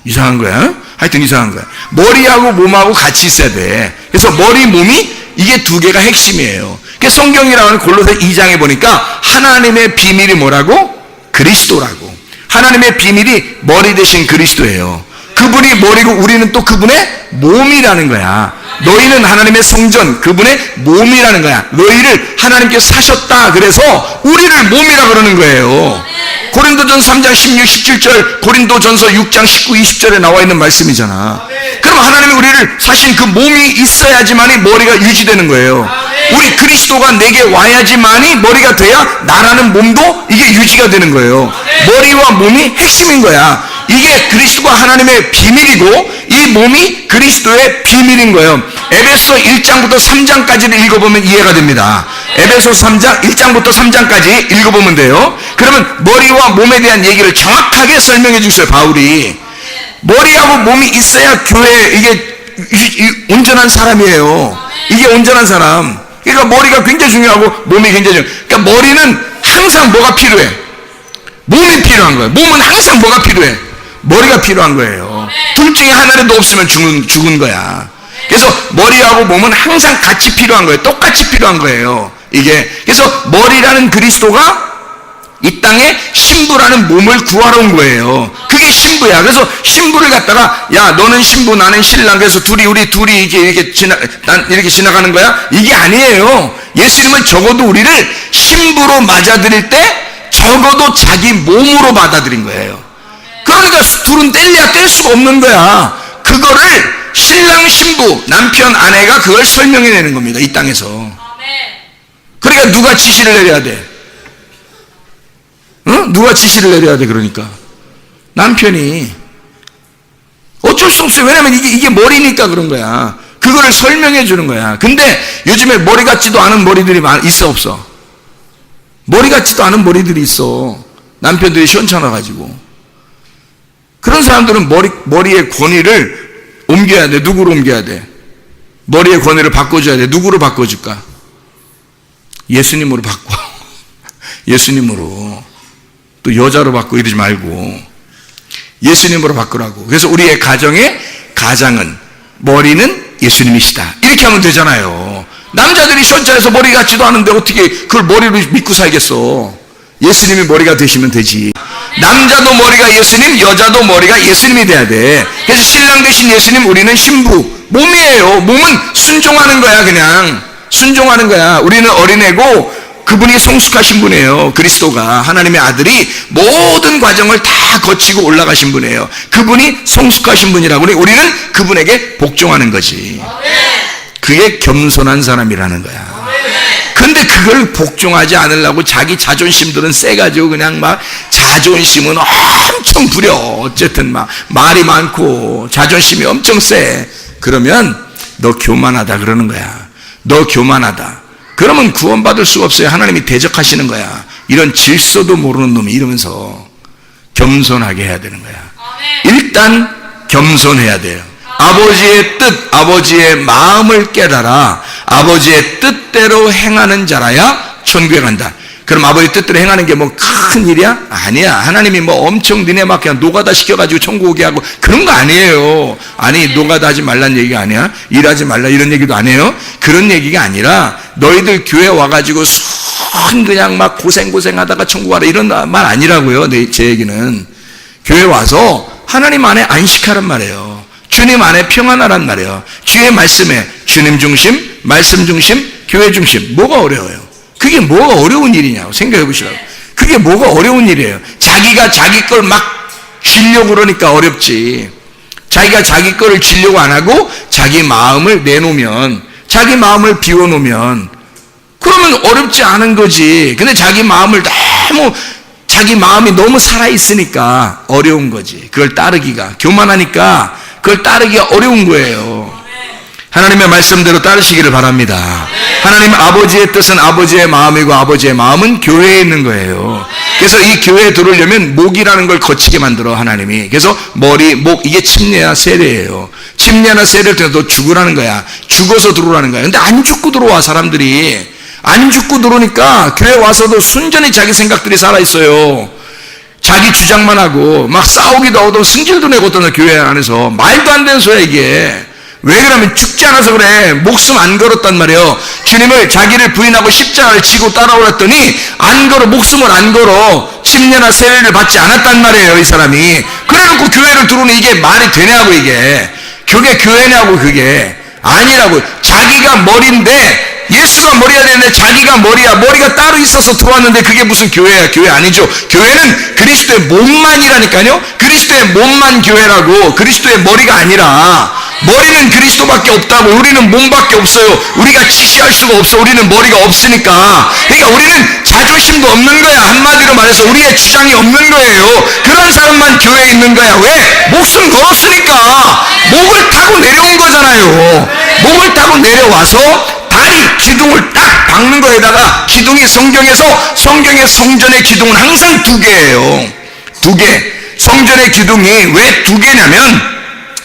이상한 거야. 하여튼 이상한 거야. 머리하고 몸하고 같이 있어야 돼. 그래서 머리, 몸이 이게 2개가 핵심이에요. 그래서 성경이라고 하는 골로새 2장에 보니까 하나님의 비밀이 뭐라고? 그리스도라고. 하나님의 비밀이 머리 대신 그리스도예요. 그분이 머리고 우리는 또 그분의 몸이라는 거야. 너희는 하나님의 성전, 그분의 몸이라는 거야. 너희를 하나님께서 사셨다. 그래서 우리를 몸이라 그러는 거예요. 고린도전서 3장 16, 17절, 고린도전서 6장 19, 20절에 나와 있는 말씀이잖아. 그럼 하나님이 우리를 사신 그 몸이 있어야지만이 머리가 유지되는 거예요. 우리 그리스도가 내게 와야지만이 머리가 돼야 나라는 몸도 이게 유지가 되는 거예요. 머리와 몸이 핵심인 거야. 이게 그리스도가 하나님의 비밀이고 이 몸이 그리스도의 비밀인 거예요. 에베소 1장부터 3장까지를 읽어보면 이해가 됩니다. 에베소 3장 1장부터 3장까지 읽어보면 돼요. 그러면 머리와 몸에 대한 얘기를 정확하게 설명해 주세요. 바울이 머리하고 몸이 있어야 교회 이게 온전한 사람이에요. 이게 온전한 사람. 그러니까 머리가 굉장히 중요하고 몸이 굉장히 중요해요. 그러니까 머리는 항상 뭐가 필요해? 몸이 필요한 거예요. 몸은 항상 뭐가 필요해? 머리가 필요한 거예요. 둘 중에 하나라도 없으면 죽은 거야. 그래서 머리하고 몸은 항상 같이 필요한 거예요. 똑같이 필요한 거예요. 이게 그래서 머리라는 그리스도가 이 땅에 신부라는 몸을 구하러 온 거예요. 그게 신부야. 그래서 신부를 갖다가 야 너는 신부 나는 신랑 그래서 우리 둘이 이렇게 지나가는 거야? 이게 아니에요. 예수님은 적어도 우리를 신부로 맞아들일 때 적어도 자기 몸으로 받아들인 거예요. 그러니까 둘은 뗄 수가 없는 거야. 그거를 신랑 신부 남편 아내가 그걸 설명해내는 겁니다. 이 땅에서. 그러니까 누가 지시를 내려야 돼? 누가 지시를 내려야 돼? 그러니까 남편이. 어쩔 수 없어요. 왜냐면 이게 머리니까 그런 거야. 그거를 설명해 주는 거야. 근데 요즘에 머리 같지도 않은 머리들이 있어 없어? 머리 같지도 않은 머리들이 있어. 남편들이 시원찮아가지고. 그런 사람들은 머리의 권위를 옮겨야 돼. 누구로 옮겨야 돼? 머리의 권위를 바꿔줘야 돼. 누구로 바꿔줄까? 예수님으로 바꿔. 예수님으로. 또 여자로 바꿔 이러지 말고 예수님으로 바꾸라고. 그래서 우리의 가장은 머리는 예수님이시다. 이렇게 하면 되잖아요. 남자들이 시원찮아서 머리 같지도 않은데 어떻게 그걸 머리로 믿고 살겠어. 예수님이 머리가 되시면 되지. 남자도 머리가 예수님, 여자도 머리가 예수님이 돼야 돼. 그래서 신랑 대신 예수님, 우리는 신부. 몸이에요. 몸은 순종하는 거야. 그냥 순종하는 거야. 우리는 어린애고 그분이 성숙하신 분이에요. 그리스도가 하나님의 아들이 모든 과정을 다 거치고 올라가신 분이에요. 그분이 성숙하신 분이라고 우리는 그분에게 복종하는 거지. 그게 겸손한 사람이라는 거야. 근데 그걸 복종하지 않으려고 자기 자존심들은 세가지고 그냥 막 자존심은 엄청 부려. 어쨌든 막 말이 많고 자존심이 엄청 세. 그러면 너 교만하다 그러는 거야. 너 교만하다. 그러면 구원받을 수가 없어요. 하나님이 대적하시는 거야. 이런 질서도 모르는 놈이 이러면서 겸손하게 해야 되는 거야. 일단 겸손해야 돼요. 아버지의 뜻, 아버지의 마음을 깨달아 아버지의 뜻대로 행하는 자라야 천국에 간다. 그럼 아버지 뜻대로 행하는 게 뭐 큰 일이야? 아니야. 하나님이 뭐 엄청 니네 막 그냥 노가다 시켜가지고 천국 오게 하고 그런 거 아니에요. 아니 노가다 하지 말란 얘기가 아니야. 일하지 말라 이런 얘기도 아니에요. 그런 얘기가 아니라 너희들 교회 와가지고 그냥 막 고생하다가 천국 가라 이런 말 아니라고요. 제 얘기는 교회 와서 하나님 안에 안식하란 말이에요. 주님 안에 평안하란 말이에요. 주의 말씀에 주님 중심, 말씀 중심, 교회 중심. 뭐가 어려워요? 그게 뭐가 어려운 일이냐고 생각해 보시라고. 그게 뭐가 어려운 일이에요? 자기가 자기 걸 막 쥐려고 그러니까 어렵지. 자기가 자기 거를 쥐려고 안 하고 자기 마음을 내놓으면, 자기 마음을 비워놓으면 그러면 어렵지 않은 거지. 근데 자기 마음이 너무 살아있으니까 어려운 거지. 그걸 따르기가. 교만하니까 그걸 따르기가 어려운 거예요. 하나님의 말씀대로 따르시기를 바랍니다. 하나님 아버지의 뜻은 아버지의 마음이고 아버지의 마음은 교회에 있는 거예요. 그래서 이 교회에 들어오려면 목이라는 걸 거치게 만들어 하나님이. 그래서 머리, 목 이게 침례나 세례예요. 침례나 세례를 통해서 너 죽으라는 거야. 죽어서 들어오라는 거야. 근데 안 죽고 들어와 사람들이. 안 죽고 들어오니까 교회 와서도 순전히 자기 생각들이 살아있어요. 자기 주장만 하고 막 싸우기도 하고 승질도 내고 어떤 교회 안에서 말도 안 되는 소리야 이게. 왜 그러면 죽지 않아서 그래. 목숨 안 걸었단 말이에요. 주님을 자기를 부인하고 십자가를 지고 따라오랬더니 안 걸어, 목숨을 안 걸어. 침례나 세례를 받지 않았단 말이에요, 이 사람이. 그래놓고 교회를 들어오는 이게 말이 되냐고, 이게. 그게 교회냐고, 그게. 아니라고. 자기가 머리인데 예수가 머리가 되는데 자기가 머리야. 머리가 따로 있어서 들어왔는데 그게 무슨 교회야? 교회 아니죠. 교회는 그리스도의 몸만이라니까요. 그리스도의 몸만 교회라고. 그리스도의 머리가 아니라. 머리는 그리스도밖에 없다고. 우리는 몸밖에 없어요. 우리가 지시할 수가 없어. 우리는 머리가 없으니까. 그러니까 우리는 자존심도 없는 거야. 한마디로 말해서 우리의 주장이 없는 거예요. 그런 사람만 교회에 있는 거야. 왜? 목숨 걸었으니까. 목을 타고 내려온 거잖아요. 목을 타고 내려와서 다리 기둥을 딱 박는 거에다가 기둥이 성경에서 성경의 성전의 기둥은 항상 두 개예요. 두 개. 성전의 기둥이 왜 두 개냐면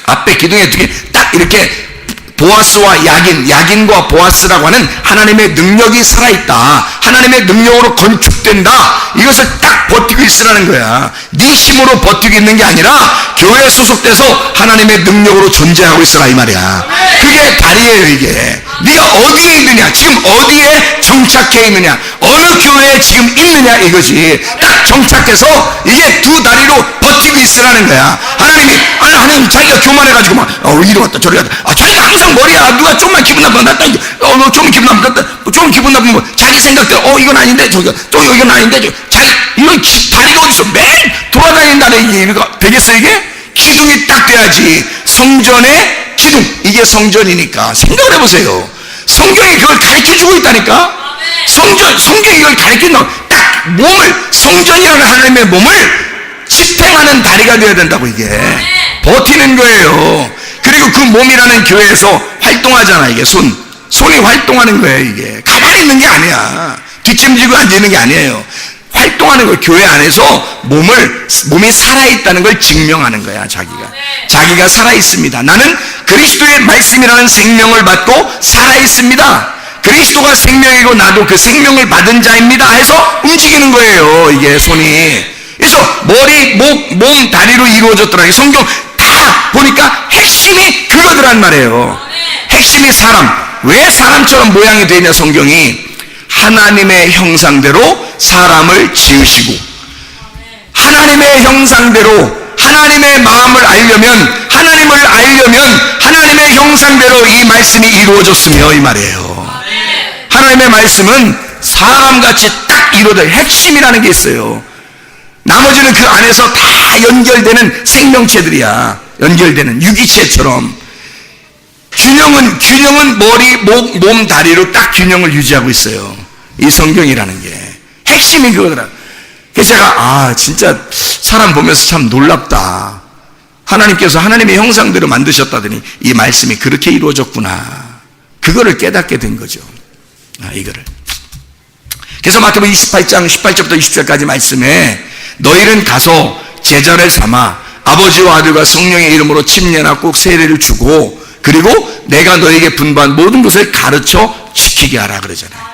앞에 기둥에 두 개 딱 이렇게 보아스와 야긴과 보아스라고 하는 하나님의 능력이 살아있다. 하나님의 능력으로 건축된다. 이것을 딱 버티고 있으라는 거야. 네 힘으로 버티고 있는 게 아니라 교회에 소속돼서 하나님의 능력으로 존재하고 있으라 이 말이야. 그게 다리예요, 이게. 네가 어디에 있느냐, 지금 어디에 정착해 있느냐, 어느 교회에 지금 있느냐 이거지. 딱 정착해서 이게 두 다리로 버티고 있으라는 거야. 하나님 자기가 교만해가지고 막 이리 왔다 저리 갔다. 자기가 항상 머리야. 누가 좀만 기분 나쁘면 너 좀 기분 나쁘겠다. 좀 기분 나쁘면 자기 생각대로 이건 아닌데 저기 또 이건 아닌데 자기 이건 다리가 어디서 매일 돌아다닌다는 얘기가 되겠어 이게? 기둥이 딱 돼야지. 성전의 기둥, 이게 성전이니까. 생각을 해보세요. 성경이 그걸 가르쳐주고 있다니까. 성경이 이걸 가르쳐준다고. 딱 몸을, 성전이라는 하나님의 몸을 지탱하는 다리가 되어야 된다고. 이게 버티는 거예요. 그리고 그 몸이라는 교회에서 활동하잖아. 이게 손이 활동하는 거예요. 이게 가만히 있는 게 아니야. 뒷짐지고 앉아있는 게 아니에요. 활동하는 거. 교회 안에서 몸이 살아있다는 걸 증명하는 거야. 자기가 살아있습니다. 나는 그리스도의 말씀이라는 생명을 받고 살아있습니다. 그리스도가 생명이고 나도 그 생명을 받은 자입니다 해서 움직이는 거예요. 이게 손이. 그래서 머리, 몸, 다리로 이루어졌더라. 성경 다 보니까 핵심이 그거더란 말이에요. 핵심이 사람. 왜 사람처럼 모양이 되냐 성경이. 하나님의 형상대로 사람을 지으시고, 하나님의 형상대로 하나님의 마음을 알려면, 하나님의 형상대로 이 말씀이 이루어졌으며 이 말이에요. 하나님의 말씀은 사람같이 딱 이루어져. 핵심이라는 게 있어요. 나머지는 그 안에서 다 연결되는 생명체들이야. 연결되는 유기체처럼. 균형은 머리, 몸, 다리로 딱 균형을 유지하고 있어요. 이 성경이라는 게. 핵심이 그거더라. 그래서 제가, 진짜 사람 보면서 참 놀랍다. 하나님께서 하나님의 형상대로 만드셨다더니 이 말씀이 그렇게 이루어졌구나. 그거를 깨닫게 된 거죠. 이거를. 그래서 마태복음 28장 18절부터 20절까지 말씀에 너희는 가서 제자를 삼아 아버지와 아들과 성령의 이름으로 침례나 꼭 세례를 주고 그리고 내가 너에게 분부한 모든 것을 가르쳐 지키게 하라 그러잖아요.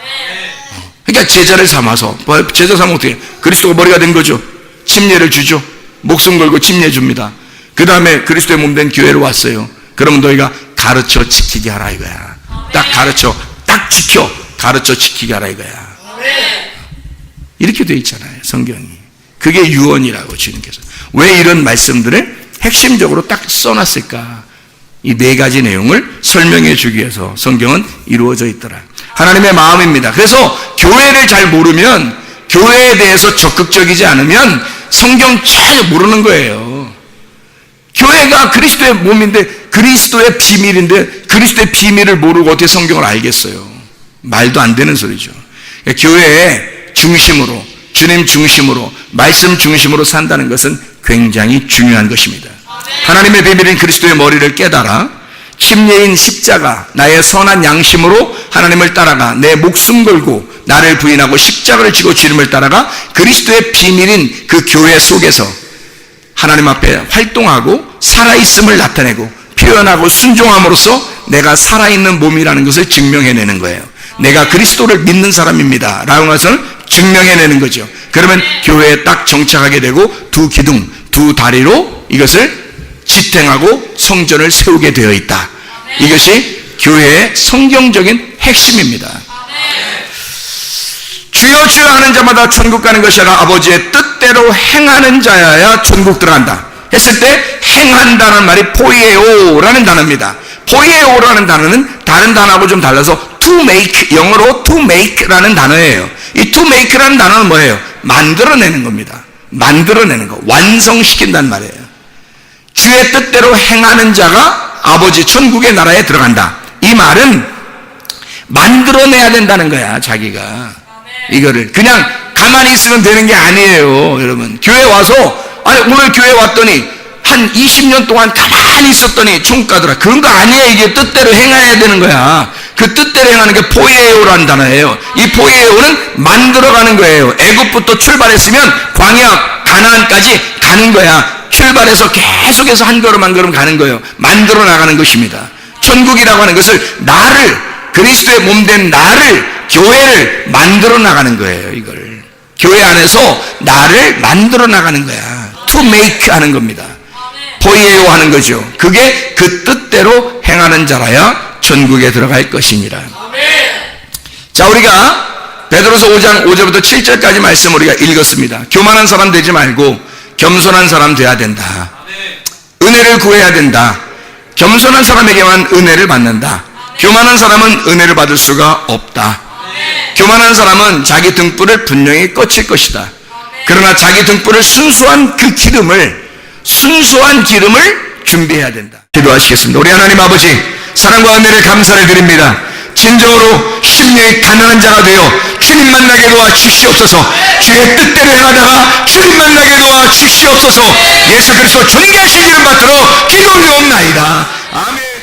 그러니까 제자를 삼아서, 제자 삼으면 어떻게? 그리스도가 머리가 된 거죠. 침례를 주죠. 목숨 걸고 침례 줍니다. 그 다음에 그리스도의 몸 된 교회로 왔어요. 그러면 너희가 가르쳐 지키게 하라 이거야. 딱 가르쳐, 딱 지켜, 가르쳐 지키게 하라 이거야. 이렇게 돼 있잖아요, 성경이. 그게 유언이라고 주님께서. 왜 이런 말씀들을 핵심적으로 딱 써놨을까? 이 네 가지 내용을 설명해 주기 위해서 성경은 이루어져 있더라. 하나님의 마음입니다. 그래서 교회를 잘 모르면, 교회에 대해서 적극적이지 않으면 성경 전혀 모르는 거예요. 교회가 그리스도의 몸인데, 그리스도의 비밀인데, 그리스도의 비밀을 모르고 어떻게 성경을 알겠어요? 말도 안 되는 소리죠. 그러니까 교회의 중심으로, 주님 중심으로, 말씀 중심으로 산다는 것은 굉장히 중요한 것입니다. 하나님의 비밀인 그리스도의 머리를 깨달아 침례인 십자가, 나의 선한 양심으로 하나님을 따라가 내 목숨 걸고 나를 부인하고 십자가를 지고 주님을 따라가 그리스도의 비밀인 그 교회 속에서 하나님 앞에 활동하고 살아있음을 나타내고 표현하고 순종함으로써 내가 살아있는 몸이라는 것을 증명해내는 거예요. 내가 그리스도를 믿는 사람입니다 라는 것을 증명해내는 거죠. 그러면 교회에 딱 정착하게 되고 두 기둥, 두 다리로 이것을 지탱하고 성전을 세우게 되어 있다. 이것이 교회의 성경적인 핵심입니다. 주여 주여 하는 자마다 천국 가는 것이 아니라 아버지의 뜻대로 행하는 자야야 천국 들어간다 했을 때 행한다는 말이 포이에오라는 단어입니다. 포이에오라는 단어는 다른 단어하고 좀 달라서 to make, 영어로 to make라는 단어예요. 이 to make라는 단어는 뭐예요? 만들어내는 겁니다. 만들어내는 거, 완성시킨다는 말이에요. 주의 뜻대로 행하는 자가 아버지 천국의 나라에 들어간다. 이 말은 만들어내야 된다는 거야, 자기가. 이거를 그냥 가만히 있으면 되는 게 아니에요, 여러분. 교회 와서 오늘 교회 왔더니 한 20년 동안 가만히 있었더니 천국 가더라. 그런 거 아니에요. 이게 뜻대로 행해야 되는 거야. 그 뜻대로 행하는 게 포이에오라는 단어예요. 이 포이에오는 만들어가는 거예요. 애굽부터 출발했으면 광야 가나안까지 가는 거야. 출발해서 계속해서 한 걸음 한 걸음 가는 거예요. 만들어 나가는 것입니다. 천국이라고 하는 것을 나를, 그리스도의 몸된 나를, 교회를 만들어 나가는 거예요. 이걸 교회 안에서 나를 만들어 나가는 거야. to make 하는 겁니다. 포이에오 하는 거죠. 그게 그 뜻대로 행하는 자라야 천국에 들어갈 것이니라. 자, 우리가 베드로서 5장 5절부터 7절까지 말씀 우리가 읽었습니다. 교만한 사람 되지 말고 겸손한 사람 돼야 된다. 은혜를 구해야 된다. 겸손한 사람에게만 은혜를 받는다. 교만한 사람은 은혜를 받을 수가 없다. 교만한 사람은 자기 등불을 분명히 꺼칠 것이다. 그러나 자기 등불을 순수한 기름을 준비해야 된다. 기도하시겠습니다. 우리 하나님 아버지, 사랑과 은혜를 감사를 드립니다. 진정으로 심령이 가난한 자가 되어 주님 만나게 도와 주시옵소서. 주의 뜻대로 행하다가 주님 만나게 도와 주시옵소서. 예수 그리스도 존귀하신 이름 받들어 기도 올리옵나이다. 아멘.